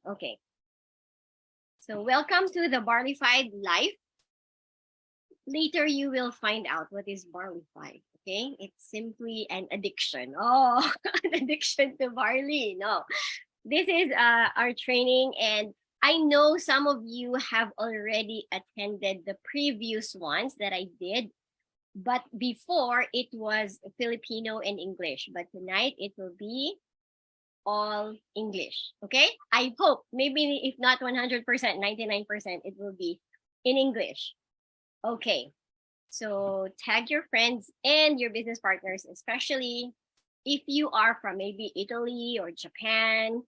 Okay. So welcome to the Barleyfied Life. Later, you will find out what is Barleyfied. Okay, it's simply an addiction. Oh, an addiction to barley. No, this is our training, and I know some of you have already attended the previous ones that I did, but before it was Filipino and English, but tonight it will be all English. Okay, I hope maybe if not 100%, 99%, it will be in English. Okay, so tag your friends and your business partners, especially if you are from maybe Italy or Japan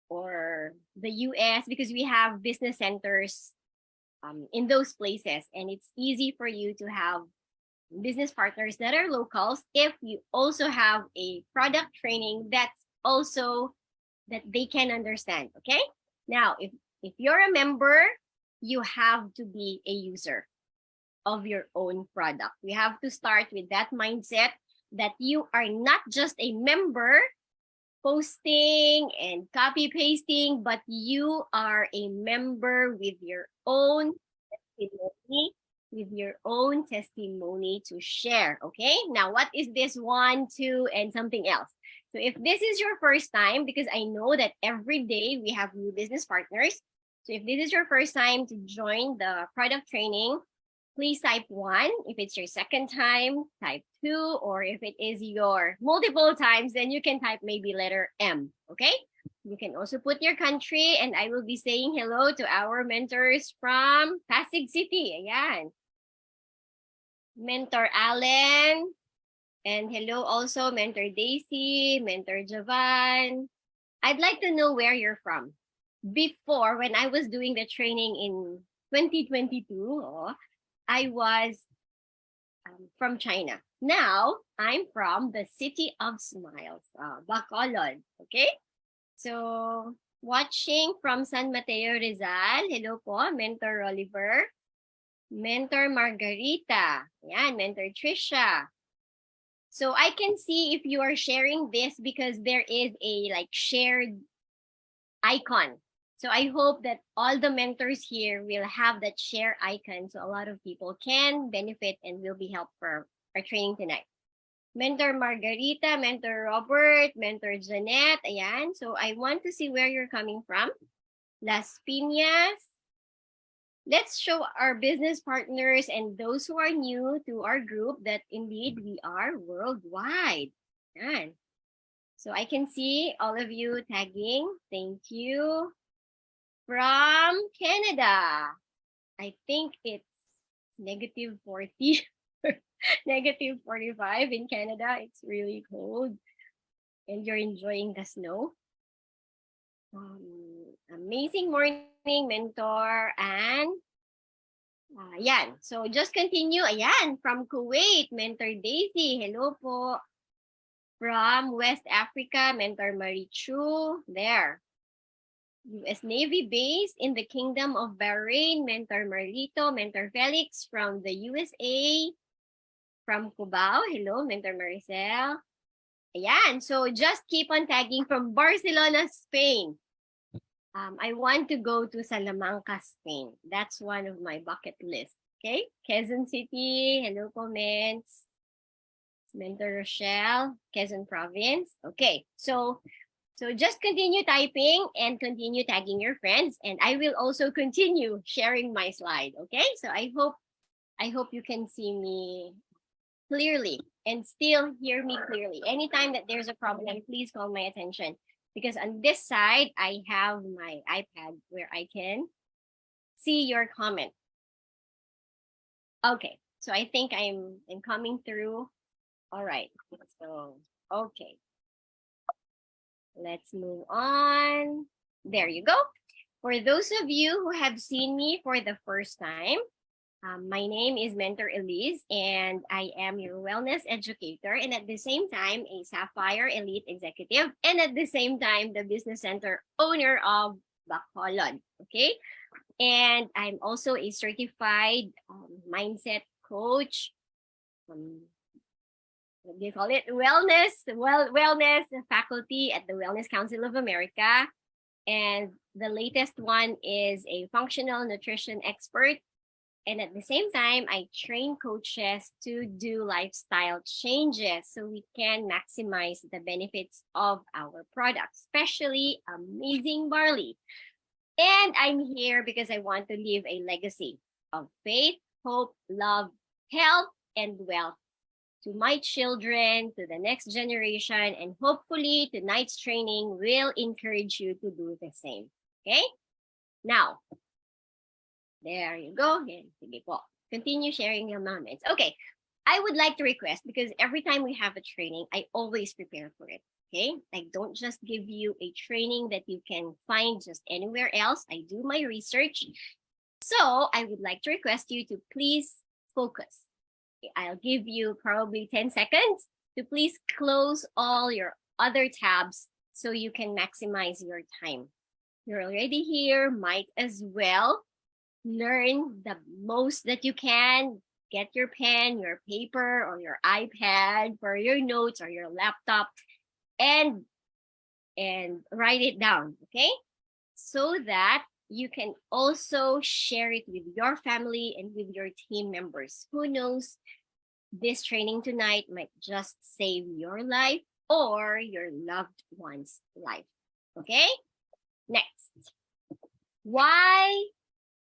or the US, because we have business centers in those places, and it's easy for you to have business partners that are locals if you also have a product training that's also that they can understand. Okay, now if you're a member, you have to be a user of your own product. We have to start with that mindset that you are not just a member posting and copy pasting, but you are a member with your own testimony, to share. Okay, now what is this 1, 2, and something else? So if this is your first time, because I know that every day we have new business partners, so if this is your first time to join the product training, please type 1. If it's your second time, type 2. Or if it is your multiple times, then you can type maybe letter M. Okay? You can also put your country, and I will be saying hello to our mentors from Pasig City. Ayan. Mentor Allen. And hello also, Mentor Daisy, Mentor Javan. I'd like to know where you're from. Before, when I was doing the training in 2022, I was from China. Now, I'm from the City of Smiles, Bacolod. Okay? So, watching from San Mateo, Rizal. Hello po, Mentor Oliver. Mentor Margarita. Yan, Mentor Trisha. So, I can see if you are sharing this because there is a like shared icon. So I hope that all the mentors here will have that share icon so a lot of people can benefit and will be helped for our training tonight. Mentor Margarita, Mentor Robert, Mentor Janet, ayan. So I want to see where you're coming from. Las Piñas. Let's show our business partners and those who are new to our group that indeed we are worldwide. Ayan. So I can see all of you tagging. Thank you. From Canada. I think it's negative 40, negative 45 in Canada. It's really cold and you're enjoying the snow. Amazing morning, Mentor. And ayan. So just continue. Ayan, from Kuwait, Mentor Daisy. Hello po. From West Africa, Mentor Marichu. There. U.S. Navy base in the Kingdom of Bahrain, Mentor Marlito, Mentor Felix from the USA, from Cubao, hello, Mentor Maricel. Ayan, so just keep on tagging from Barcelona, Spain. I want to go to Salamanca, Spain. That's one of my bucket list. Okay, Quezon City, hello, comments. Mentor Rochelle, Quezon Province. Okay, so just continue typing and continue tagging your friends, and I will also continue sharing my slide. Okay, so I hope you can see me clearly and still hear me clearly. Anytime that there's a problem, please call my attention, because on this side I have my iPad where I can see your comment. Okay, so I think I'm coming through. All right, so okay. Let's move on. There you go. For those of you who have seen me for the first time, my name is Mentor Eliz, and I am your wellness educator, and at the same time, a Sapphire Elite Executive, and at the same time, the business center owner of Bacolod. Okay, and I'm also a certified mindset coach. What do you call it? Wellness faculty at the Wellness Council of America. And the latest one is a functional nutrition expert. And at the same time, I train coaches to do lifestyle changes so we can maximize the benefits of our products, especially Amazing Barley. And I'm here because I want to leave a legacy of faith, hope, love, health, and wealth to my children, to the next generation, and hopefully tonight's training will encourage you to do the same. Okay? Now, there you go. Sige po. Continue sharing your moments. Okay. I would like to request, because every time we have a training, I always prepare for it. Okay. I don't just give you a training that you can find just anywhere else. I do my research. So I would like to request you to please focus. Okay, I'll give you probably 10 seconds to please close all your other tabs so you can maximize your time. You're already here, might as well learn the most that you can. Get your pen, your paper, or your iPad for your notes or your laptop and write it down, okay? So that you can also share it with your family and with your team members. Who knows, this training tonight might just save your life or your loved one's life, okay? Next, why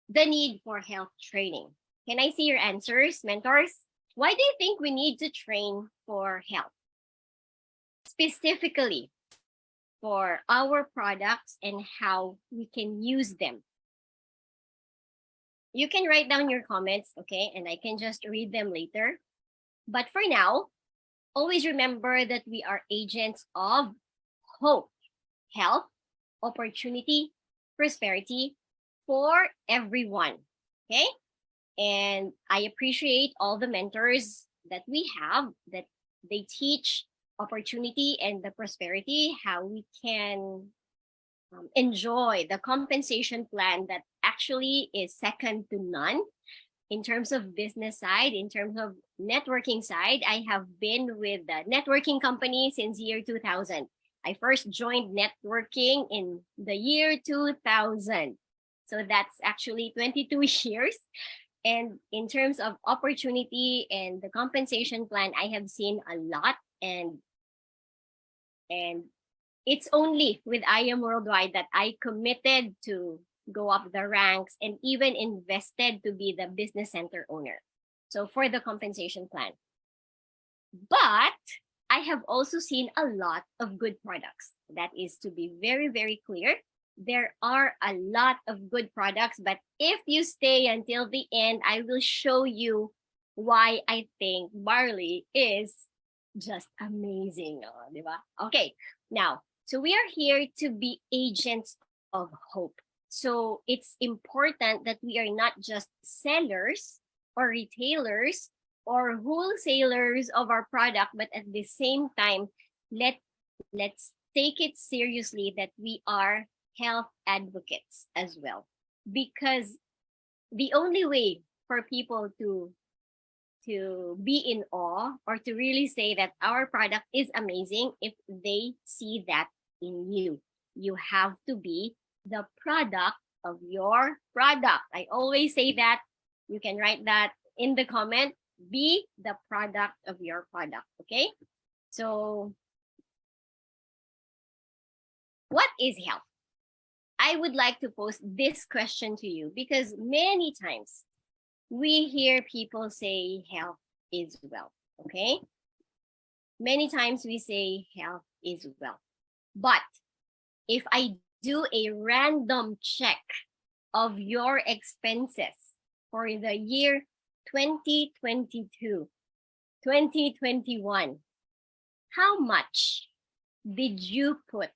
the need for health training? Can I see your answers, mentors? Why do you think we need to train for health? Specifically for our products and how we can use them. You can write down your comments, okay? And I can just read them later. But for now, always remember that we are agents of hope, health, opportunity, prosperity for everyone, okay? And I appreciate all the mentors that we have, that they teach opportunity and the prosperity, how we can enjoy the compensation plan that actually is second to none. In terms of business side, in terms of networking side, I have been with the networking company since year 2000. I first joined networking in the year 2000. So that's actually 22 years. And in terms of opportunity and the compensation plan, I have seen a lot. And it's only with I Am Worldwide that I committed to go up the ranks and even invested to be the business center owner. So for the compensation plan. But I have also seen a lot of good products. That is to be very, very clear. There are a lot of good products, but if you stay until the end, I will show you why I think barley is just amazing. Oh, diba? Okay, now, so we are here to be agents of hope. So it's important that we are not just sellers or retailers or wholesalers of our product, but at the same time, let's take it seriously that we are health advocates as well. Because the only way for people to be in awe or to really say that our product is amazing if they see that in you. You have to be the product of your product. I always say that. You can write that in the comment. Be the product of your product, okay? So what is health? I would like to pose this question to you because many times we hear people say health is wealth, okay? Many times we say health is wealth. But if I do a random check of your expenses for the year 2022, 2021, how much did you put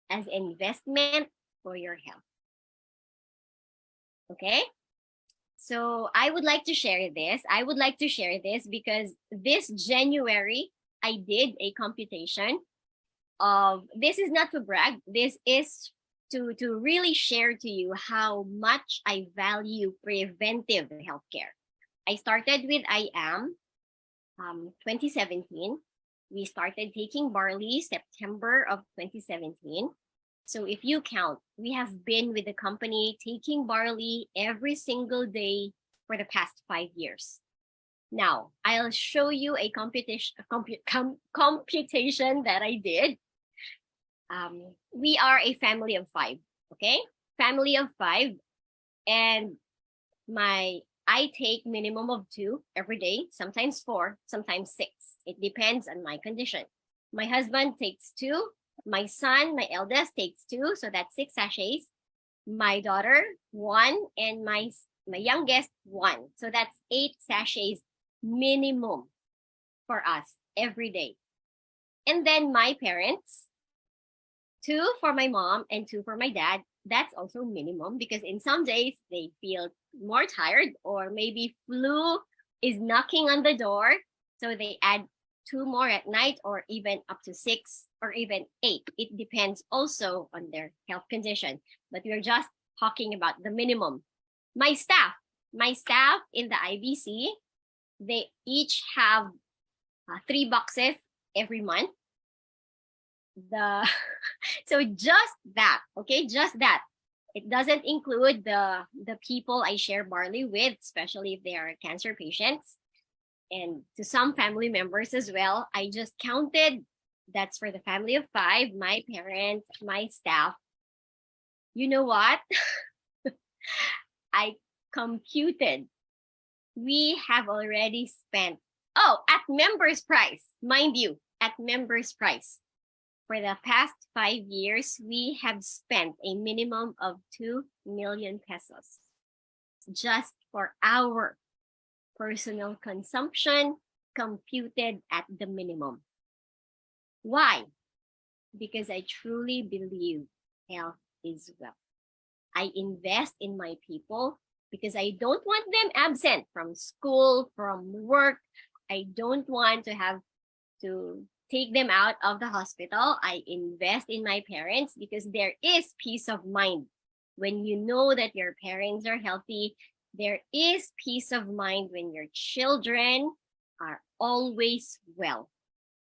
as investment for your health? Okay? So I would like to share this. I would like to share this because this January, I did a computation of, this is not to brag, this is to really share to you how much I value preventive healthcare. I started with I Am 2017. We started taking barley September of 2017. So if you count, we have been with the company taking barley every single day for the past 5 years. Now, I'll show you a computation that I did. We are a family of 5, okay? Family of 5, and I take minimum of 2 every day, sometimes 4, sometimes 6. It depends on my condition. My husband takes 2. My son, my eldest, takes 2, so that's 6 sachets. My daughter, 1, and my youngest, 1. So that's 8 sachets minimum for us every day. And then my parents, 2 for my mom and 2 for my dad. That's also minimum because in some days they feel more tired or maybe flu is knocking on the door. So they add 2 more at night or even up to 6 or even 8. It depends also on their health condition. But we're just talking about the minimum. My staff in the IBC, they each have 3 boxes every month. So just that, okay, just that. It doesn't include the people I share barley with, especially if they are cancer patients, and to some family members as well. I just counted. That's for the family of 5, my parents, my staff. You know what? I computed. We have already spent, at members price, mind you, at members price. For the past 5 years, we have spent a minimum of 2 million pesos just for our personal consumption computed at the minimum. Why? Because I truly believe health is wealth. I invest in my people because I don't want them absent from school, from work. I don't want to have to take them out of the hospital. I invest in my parents because there is peace of mind. When you know that your parents are healthy, there is peace of mind when your children are always well.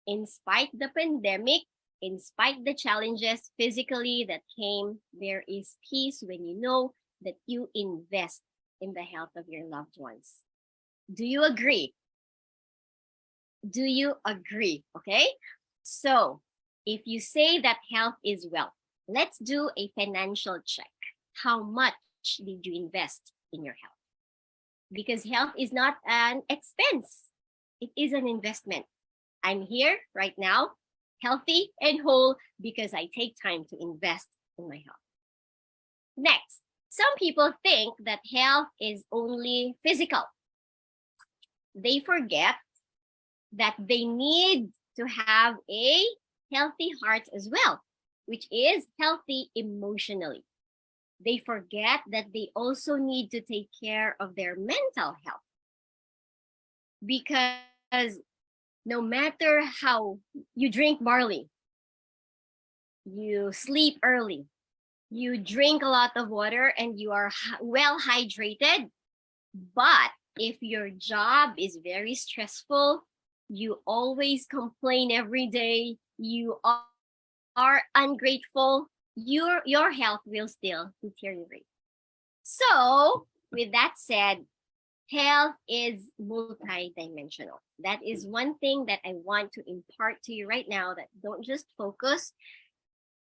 In spite the pandemic, in spite the challenges physically that came, there is peace when you know that you invest in the health of your loved ones. Do you agree? Do you agree? Okay. So if you say that health is wealth, let's do a financial check. How much did you invest in your health? Because health is not an expense. It is an investment. I'm here right now, healthy and whole because I take time to invest in my health. Next, some people think that health is only physical. They forget that they need to have a healthy heart as well, which is healthy emotionally. They forget that they also need to take care of their mental health. Because no matter how you drink barley, you sleep early, you drink a lot of water, and you are well hydrated, but if your job is very stressful, you always complain every day, you are ungrateful, your health will still deteriorate. So, with that said, health is multidimensional. That is one thing that I want to impart to you right now, that don't just focus.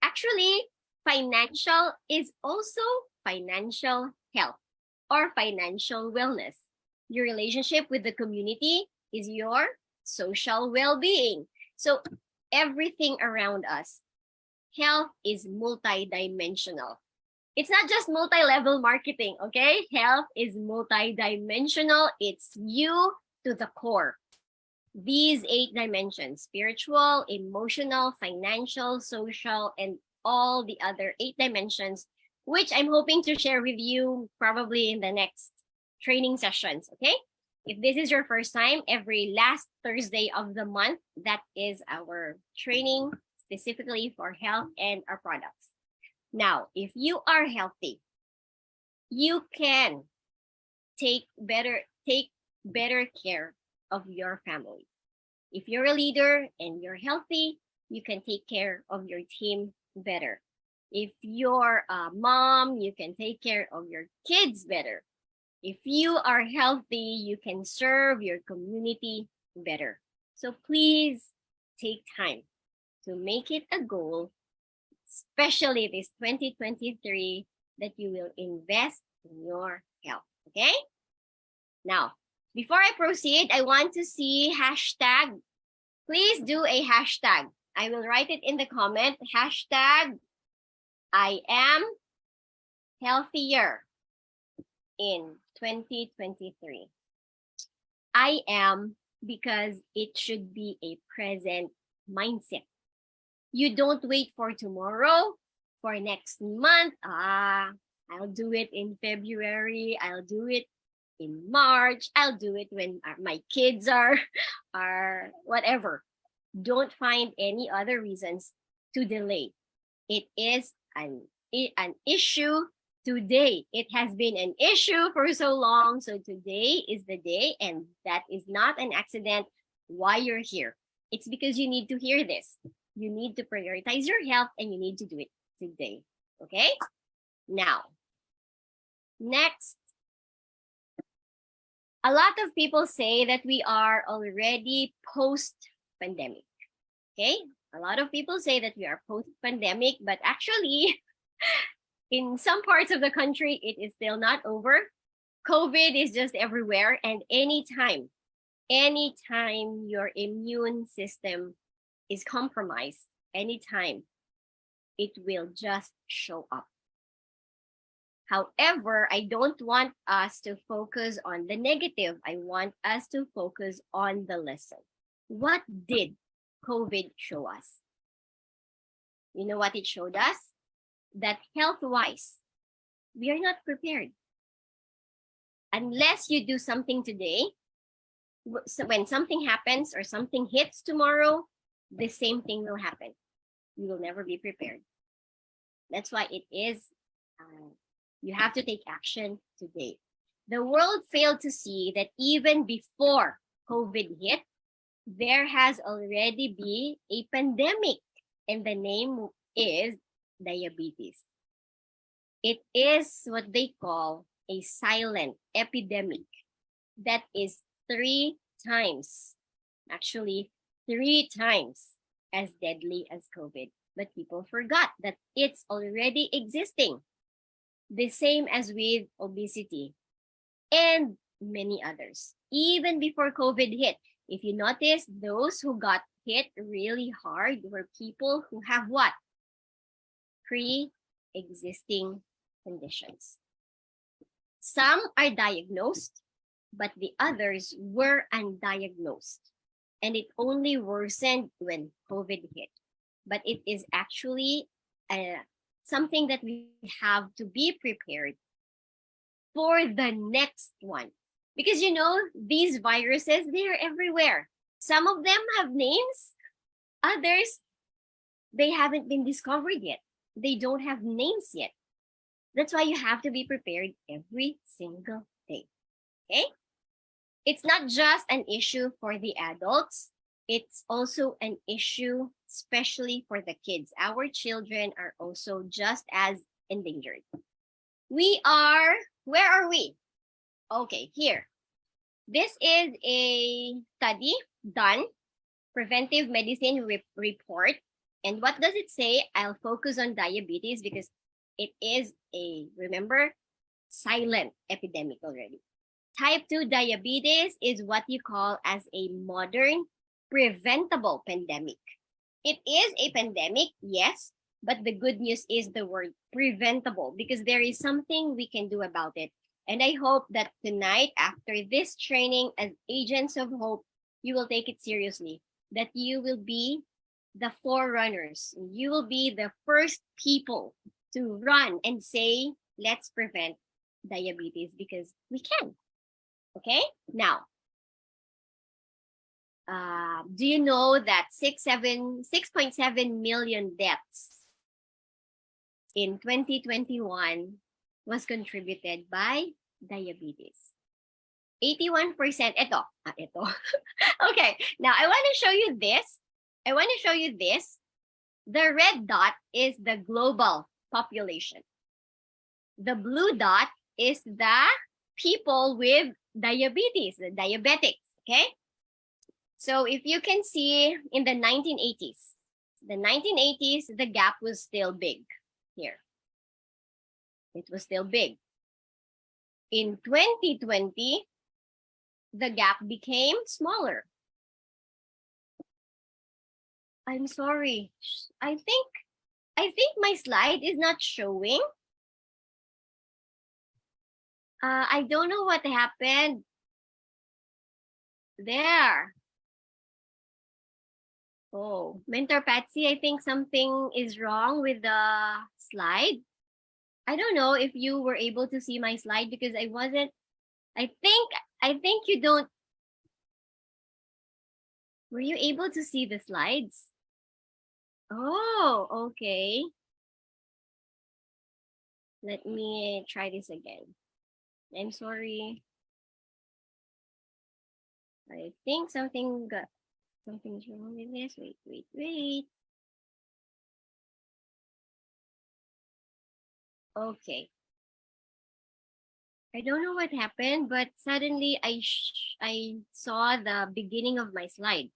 Actually, financial is also financial health or financial wellness. Your relationship with the community is your social well-being. So everything around us, health is multidimensional. It's not just multi-level marketing, okay? Health is multidimensional. It's you to the core. These 8 dimensions, spiritual, emotional, financial, social, and all the other 8 dimensions, which I'm hoping to share with you probably in the next training sessions, okay? If this is your first time, every last Thursday of the month, that is our training specifically for health and our products. Now, if you are healthy, you can take better care of your family. If you're a leader and you're healthy, you can take care of your team better. If you're a mom, you can take care of your kids better. If you are healthy, you can serve your community better. So please take time to make it a goal, especially this 2023, that you will invest in your health. Okay? Now, before I proceed, I want to see hashtag. Please do a hashtag. I will write it in the comment. Hashtag I am healthier in 2023. I am, because it should be a present mindset. You don't wait for tomorrow, for next month. I'll do it in February. I'll do it in March. I'll do it when my kids are whatever. Don't find any other reasons to delay. It is an issue today. It has been an issue for so long. So today is the day, and that is not an accident why you're here. It's because you need to hear this. You need to prioritize your health, and you need to do it today. Okay? Now, next. A lot of people say that we are already post-pandemic. Okay? A lot of people say that we are post-pandemic, but actually, in some parts of the country, it is still not over. COVID is just everywhere, and anytime your immune system is compromised, anytime, it will just show up. However, I don't want us to focus on the negative. I want us to focus on the lesson. What did COVID show us? You know what it showed us? That health-wise, we are not prepared. Unless you do something today, so when something happens or something hits tomorrow, the same thing will happen. You will never be prepared. That's why it is, you have to take action today. The world failed to see that even before COVID hit, there has already been a pandemic, and the name is diabetes. It is what they call a silent epidemic that is 3 times, actually 3 times as deadly as COVID. But people forgot that it's already existing. The same as with obesity and many others. Even before COVID hit, if you notice, those who got hit really hard were people who have what? Pre-existing conditions. Some are diagnosed, but the others were undiagnosed. And it only worsened when COVID hit. But it is actually something that we have to be prepared for the next one. Because you know, these viruses, they are everywhere. Some of them have names, others, they haven't been discovered yet. They don't have names yet. That's why you have to be prepared every single day. Okay? It's not just an issue for the adults. It's also an issue, especially for the kids. Our children are also just as endangered. Where are we? Okay, here. This is a study done, preventive medicine report. And what does it say? I'll focus on diabetes because it is remember, silent epidemic already. Type 2 diabetes is what you call as a modern preventable pandemic. It is a pandemic, yes, but the good news is the word preventable, because there is something we can do about it. And I hope that tonight, after this training as agents of hope, you will take it seriously, that you will be the forerunners. You will be the first people to run and say, let's prevent diabetes, because we can. Okay? Now, do you know that 6.7 million deaths in 2021 was contributed by diabetes? 81%. Ito. Okay. Now, I want to show you this. The red dot is the global population. The blue dot is the people with diabetes, the diabetics, okay? So if you can see in the 1980s, the gap was still big here. It was still big. In 2020, the gap became smaller. I'm sorry. I think my slide is not showing. I don't know what happened. There. Oh, Mentor Patsy, I think something is wrong with the slide. I don't know if you were able to see my slide because I wasn't. I think you don't. Were you able to see the slides? Oh, okay. Let me try this again. I'm sorry. I think something's wrong with this. Wait. Okay. I don't know what happened, but suddenly I saw the beginning of my slide.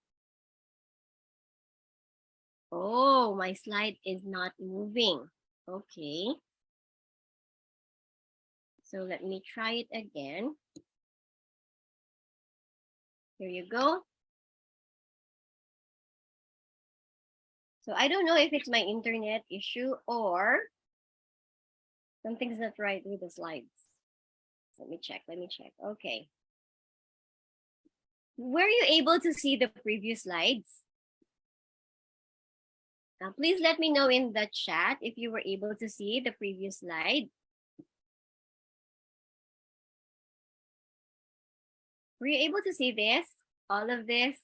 Oh, my slide is not moving. Okay. So let me try it again. Here you go. So I don't know if it's my internet issue or something's not right with the slides. Let me check. Okay. Were you able to see the previous slides? Now, please let me know in the chat if you were able to see the previous slide. Were you able to see this? All of this?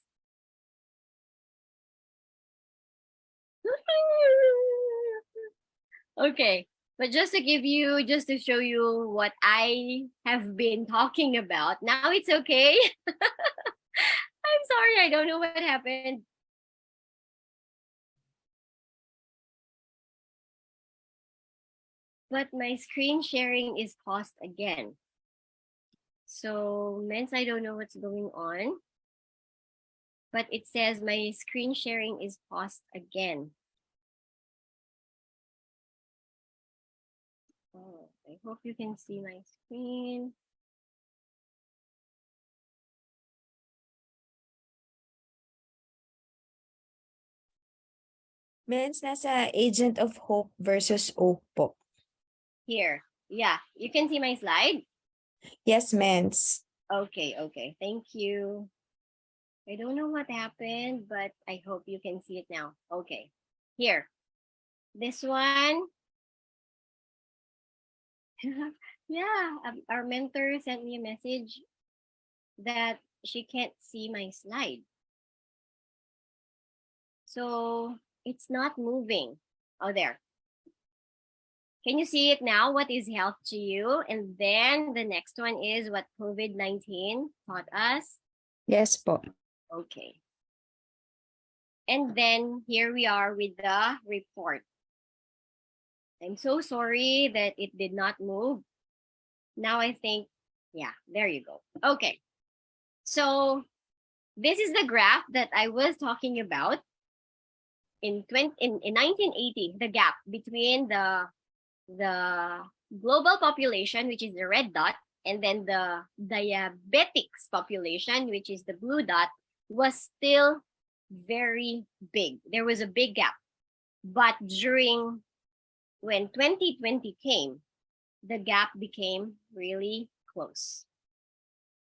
Okay, but just to show you what I have been talking about. Now it's okay. I'm sorry, I don't know what happened. But my screen sharing is paused again. So means I don't know what's going on. But it says my screen sharing is paused again. Oh, I hope you can see my screen. Men's nasa Agent of Hope versus Oak po. Here. Yeah, you can see my slide? Yes, Men's. Okay. Thank you. I don't know what happened, but I hope you can see it now. Okay. Here. This one. Yeah, our mentor sent me a message that she can't see my slide. So it's not moving. Oh, there. Can you see it now? What is health to you? And then the next one is what COVID-19 taught us. Yes po. Okay. And then here we are with the report. I'm so sorry that it did not move. Now I think, yeah, there you go. Okay. So this is the graph that I was talking about. In 1980, the gap between the global population, which is the red dot, and then the diabetics population, which is the blue dot, was still very big. There was a big gap. But when 2020 came, the gap became really close.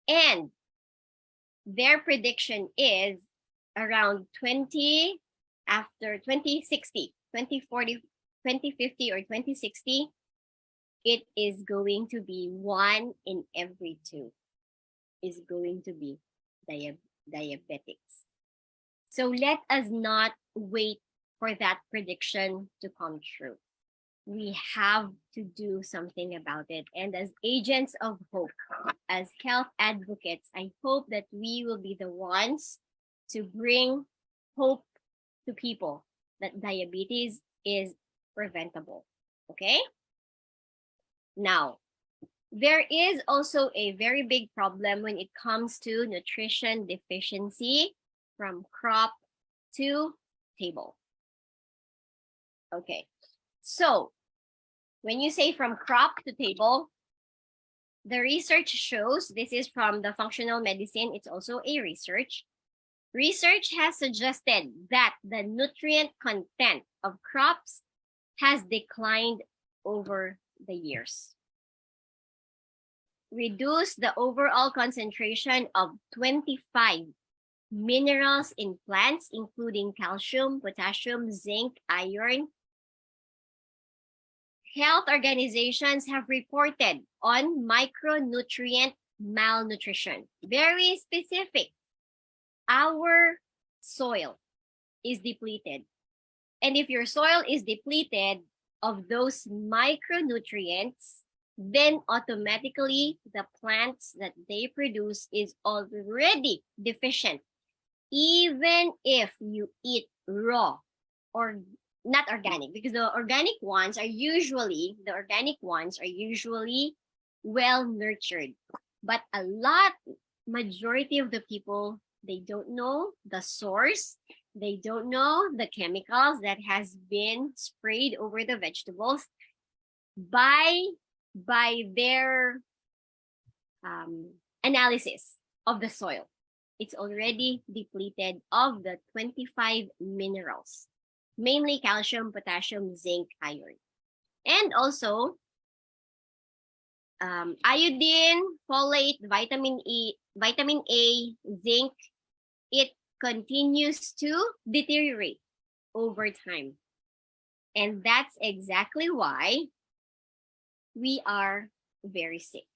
And their prediction is around after 2060, 2040, 2050 or 2060, it is going to be 1 in every 2 is going to be diabetics. So let us not wait for that prediction to come true. We have to do something about it. And as agents of hope, as health advocates, I hope that we will be the ones to bring hope to people that diabetes is preventable. Okay? Now, there is also a very big problem when it comes to nutrition deficiency from crop to table. Okay, so when you say from crop to table, the research shows, this is from the functional medicine, it's also a research. Research has suggested that the nutrient content of crops has declined over the years. Reduce the overall concentration of 25 minerals in plants, including calcium, potassium, zinc, iron. Health organizations have reported on micronutrient malnutrition. Very specific. Our soil is depleted. And if your soil is depleted of those micronutrients, then automatically the plants that they produce is already deficient, even if you eat raw or not organic, because the organic ones are usually well nurtured. But a majority of the people, they don't know the source, they don't know the chemicals that has been sprayed over the vegetables by their analysis of the soil. It's already depleted of the 25 minerals, mainly calcium, potassium, zinc, iron. And also, iodine, folate, vitamin A, zinc, it continues to deteriorate over time. And that's exactly why we are very sick.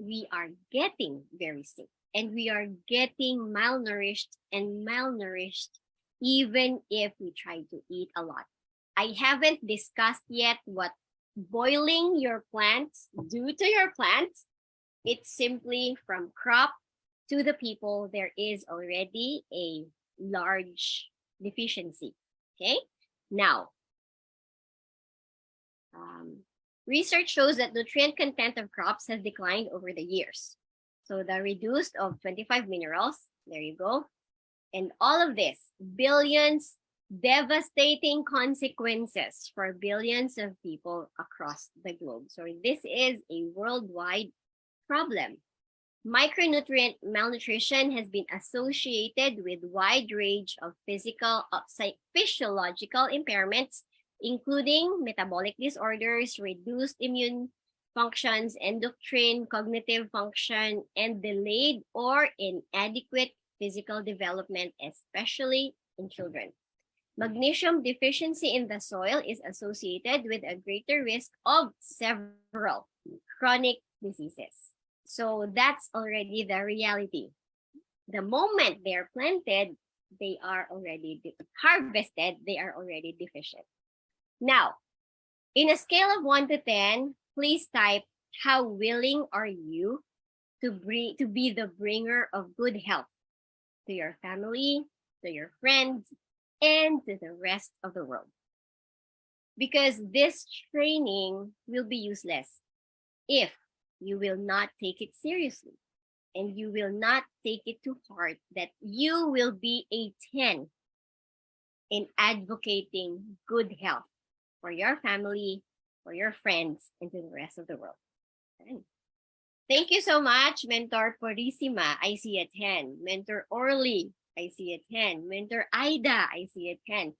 We are getting very sick. And we are getting malnourished even if we try to eat a lot. I haven't discussed yet what boiling your plants do to your plants. It's simply from crop to the people, there is already a large deficiency. Okay? Now, research shows that nutrient content of crops has declined over the years. So the reduced of 25 minerals, there you go. And all of this, billions, devastating consequences for billions of people across the globe. So this is a worldwide problem. Micronutrient malnutrition has been associated with wide range of physiological impairments, including metabolic disorders, reduced immune functions, endocrine, cognitive function, and delayed or inadequate physical development, especially in children. Magnesium deficiency in the soil is associated with a greater risk of several chronic diseases. So that's already the reality. The moment they're planted, they are already harvested, they are already deficient. Now, in a scale of 1 to 10, please type, how willing are you to be the bringer of good health to your family, to your friends, and to the rest of the world? Because this training will be useless if you will not take it seriously and you will not take it to heart that you will be a 10 in advocating good health for your family, for your friends, and to the rest of the world. Thank you so much, Mentor Porissima. I see a 10. Mentor Orly, I see a 10. Mentor Aida, I see a 10.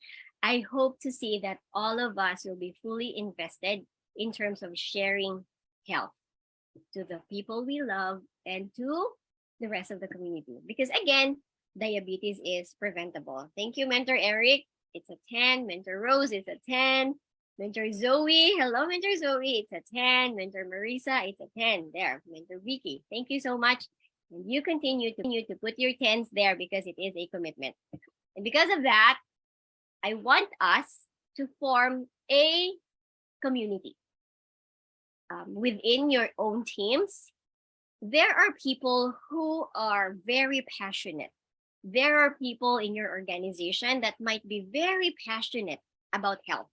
I hope to see that all of us will be fully invested in terms of sharing health to the people we love and to the rest of the community. Because again, diabetes is preventable. Thank you, Mentor Eric. It's a 10. Mentor Rose, it's a 10. Mentor Zoe, hello, Mentor Zoe, it's a 10. Mentor Marisa, it's a 10. There, Mentor Vicky, thank you so much. And you continue to put your 10s there because it is a commitment. And because of that, I want us to form a community. Within your own teams, there are people who are very passionate. There are people in your organization that might be very passionate about health.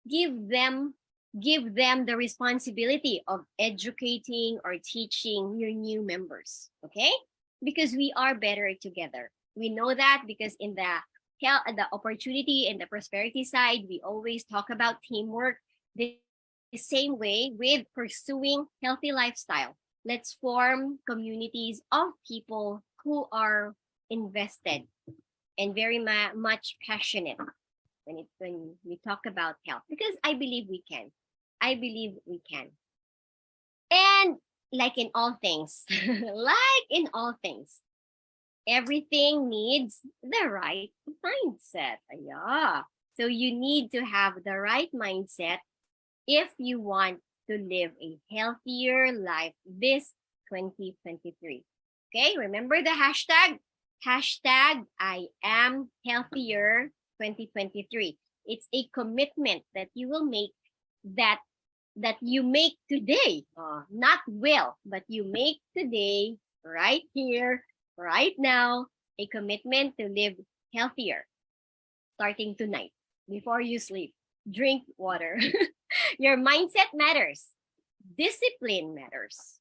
Give them give them the responsibility of educating or teaching your new members, okay? Because we are better together. We know that because in the opportunity and the prosperity side, we always talk about teamwork. The same way with pursuing healthy lifestyle. Let's form communities of people who are invested and very much passionate when we talk about health, because I believe we can. I believe we can. And like in all things, like in all things, everything needs the right mindset. Yeah. So you need to have the right mindset if you want to live a healthier life this 2023. Okay, remember the hashtag? Hashtag I am healthier 2023. It's a commitment that you will make that you make today, not will, but you make today, right here, right now, a commitment to live healthier starting tonight before you sleep. Drink water. Your mindset matters. Discipline matters.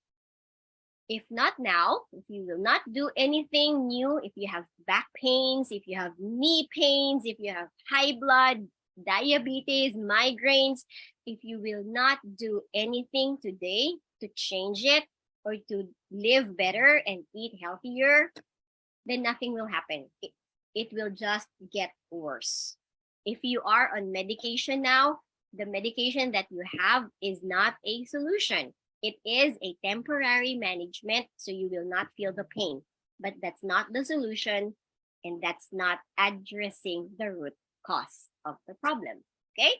If not now, if you will not do anything new, if you have back pains, if you have knee pains, if you have high blood, diabetes, migraines, if you will not do anything today to change it or to live better and eat healthier, then nothing will happen. It will just get worse. If you are on medication now, the medication that you have is not a solution. It is a temporary management, so you will not feel the pain. But that's not the solution, and that's not addressing the root cause of the problem. Okay?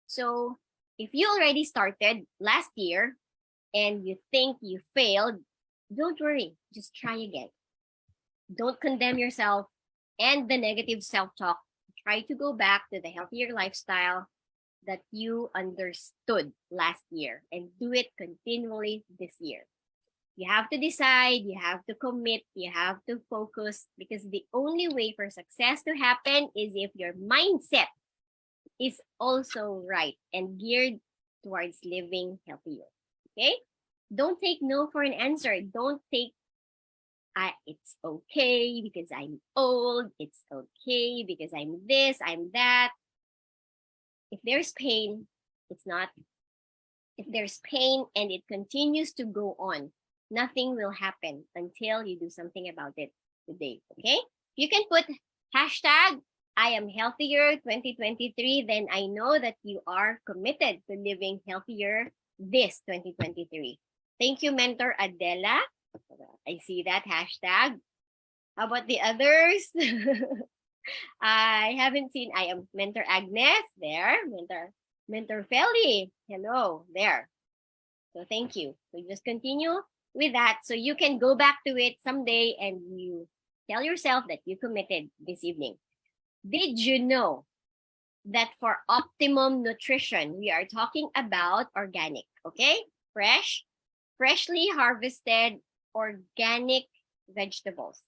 So if you already started last year and you think you failed, don't worry. Just try again. Don't condemn yourself and the negative self-talk. Try to go back to the healthier lifestyle that you understood last year and do it continually this year. You have to decide, you have to commit, you have to focus, because the only way for success to happen is if your mindset is also right and geared towards living healthier. Okay? Don't take no for an answer. Don't take it's okay because I'm old. It's okay because I'm this, I'm that. If there's pain, it's not. If there's pain and it continues to go on, nothing will happen until you do something about it today. Okay? You can put hashtag I am healthier 2023, then I know that you are committed to living healthier this 2023. Thank you, Mentor Adela. I see that hashtag. How about the others? I haven't seen. I am Mentor Agnes there. Mentor Feli. Hello there. So thank you. So just continue with that so you can go back to it someday and you tell yourself that you committed this evening. Did you know that for optimum nutrition, we are talking about organic, okay? Freshly harvested organic vegetables.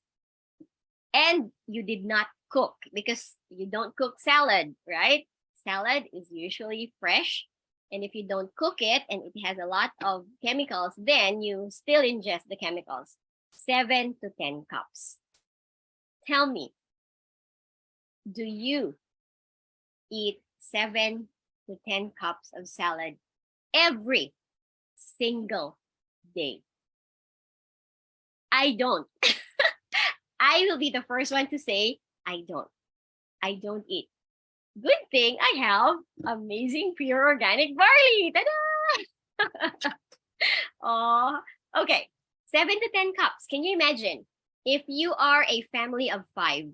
And you did not cook because you don't cook salad, right? Salad is usually fresh. And if you don't cook it and it has a lot of chemicals, then you still ingest the chemicals. 7 to 10 cups. Tell me, do you eat 7 to 10 cups of salad every single day? I don't. I will be the first one to say, I don't. I don't eat. Good thing I have amazing pure organic barley. Ta-da! Oh, okay. 7 to 10 cups. Can you imagine? If you are a family of 5,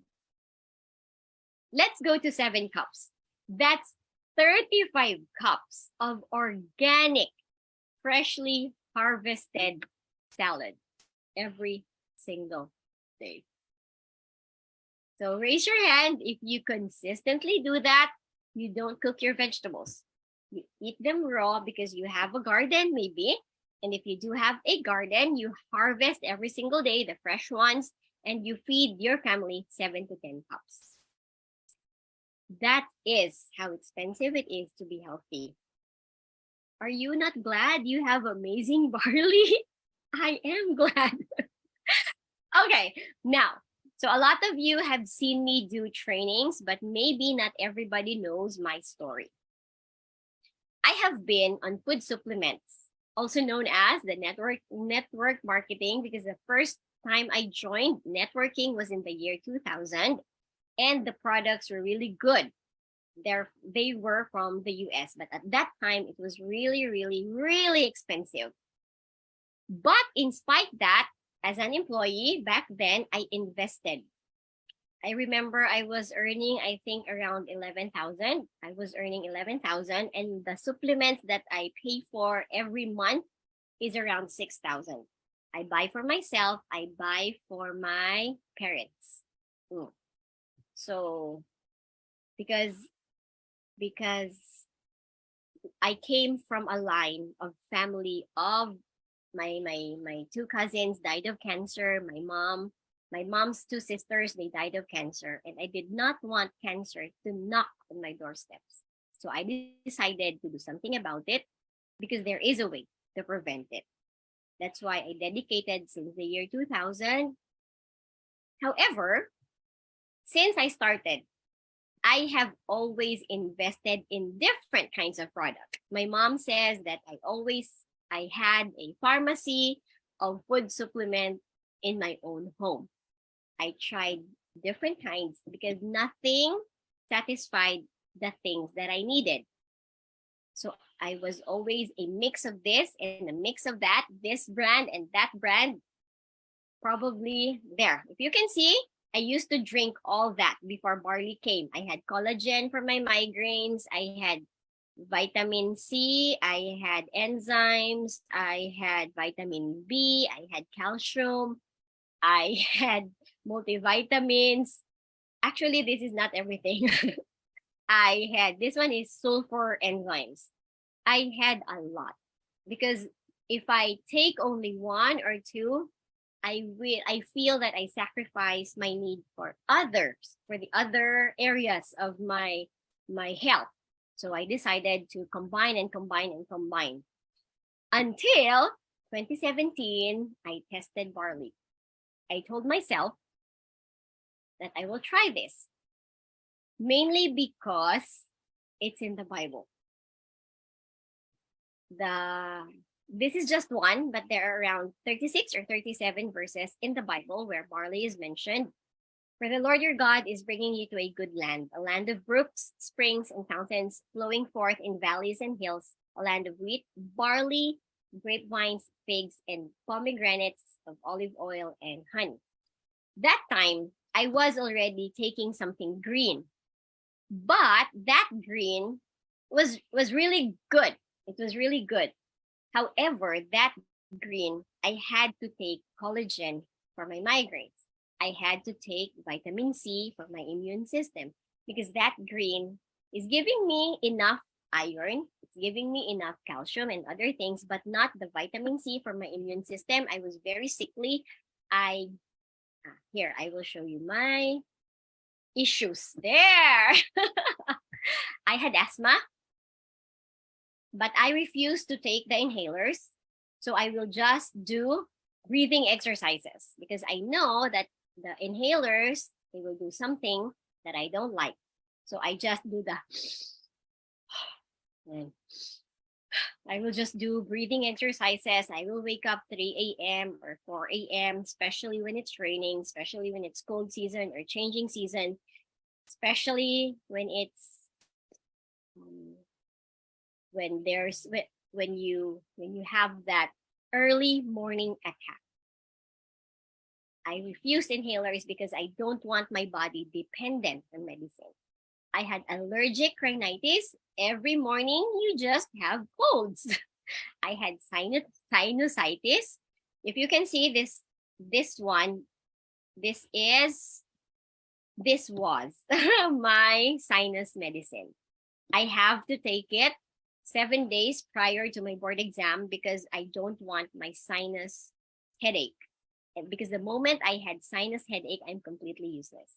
let's go to 7 cups. That's 35 cups of organic, freshly harvested salad every single day. So raise your hand if you consistently do that. You don't cook your vegetables. You eat them raw because you have a garden, maybe. And if you do have a garden, you harvest every single day the fresh ones and you feed your family 7 to 10 cups. That is how expensive it is to be healthy. Are you not glad you have amazing barley? I am glad. Okay, now, so a lot of you have seen me do trainings, but maybe not everybody knows my story. I have been on food supplements, also known as the network marketing, because the first time I joined networking was in the year 2000, and the products were really good. They were from the US, but at that time it was really, really, really expensive. But in spite that, as an employee back then, I invested. I remember I was earning, I think, around 11,000. I was earning 11,000, and the supplements that I pay for every month is around 6,000. I buy for myself, I buy for my parents. Mm. So because because I came from a line of family of my two cousins died of cancer. My mom's two sisters, they died of cancer, and I did not want cancer to knock on my doorsteps. So I decided to do something about it because there is a way to prevent it. That's why I dedicated since the year 2000. However, since I started, I have always invested in different kinds of product. My mom says that I had a pharmacy of food supplement in my own home. I tried different kinds because nothing satisfied the things that I needed. So I was always a mix of this and a mix of that, this brand and that brand, probably there. If you can see, I used to drink all that before barley came. I had collagen for my migraines. I had vitamin C. I had enzymes. I had vitamin B. I had calcium. I had multivitamins. Actually, this is not everything. I had, this one is sulfur enzymes. I had a lot because if I take only one or two, I feel that I sacrifice my need for others, for the other areas of my health. So I decided to combine and combine and combine until 2017 I tested barley. I told myself that I will try this, mainly because it's in the Bible. This is just one, but there are around 36 or 37 verses in the Bible where barley is mentioned. For the Lord your God is bringing you to a good land, a land of brooks, springs, and fountains flowing forth in valleys and hills, a land of wheat, barley, grapevines, figs, and pomegranates of olive oil and honey. That time, I was already taking something green, but that green was really good. It was really good. However, that green, I had to take collagen for my migraines. I had to take vitamin C for my immune system because that green is giving me enough iron, it's giving me enough calcium and other things, but not the vitamin C for my immune system. I was very sickly. Here, I will show you my issues. There. I had asthma, but I refuse to take the inhalers. So I will just do breathing exercises because I know that the inhalers, they will do something that I don't like. So I just do the, and I will just do breathing exercises. I will wake up 3 a.m. or 4 a.m., especially when it's raining, especially when it's cold season or changing season, especially when it's when you have that early morning attack. I refused inhalers because I don't want my body dependent on medicine. I had allergic rhinitis. Every morning you just have colds. I had sinusitis. If you can see this one, this was my sinus medicine. I have to take it 7 days prior to my board exam because I don't want my sinus headache. And because the moment I had sinus headache, I'm completely useless.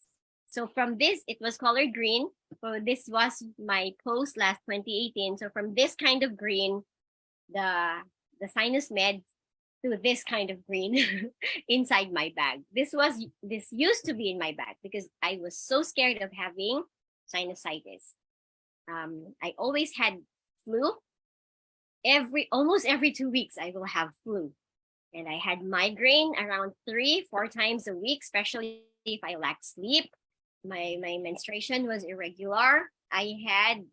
So from this, it was colored green. So this was my post last 2018. So from this kind of green, the sinus meds to this kind of green inside my bag. This used to be in my bag because I was so scared of having sinusitis. I always had flu. Almost every 2 weeks I will have flu. And I had migraine around 3-4 times a week, especially if I lacked sleep. My menstruation was irregular. I had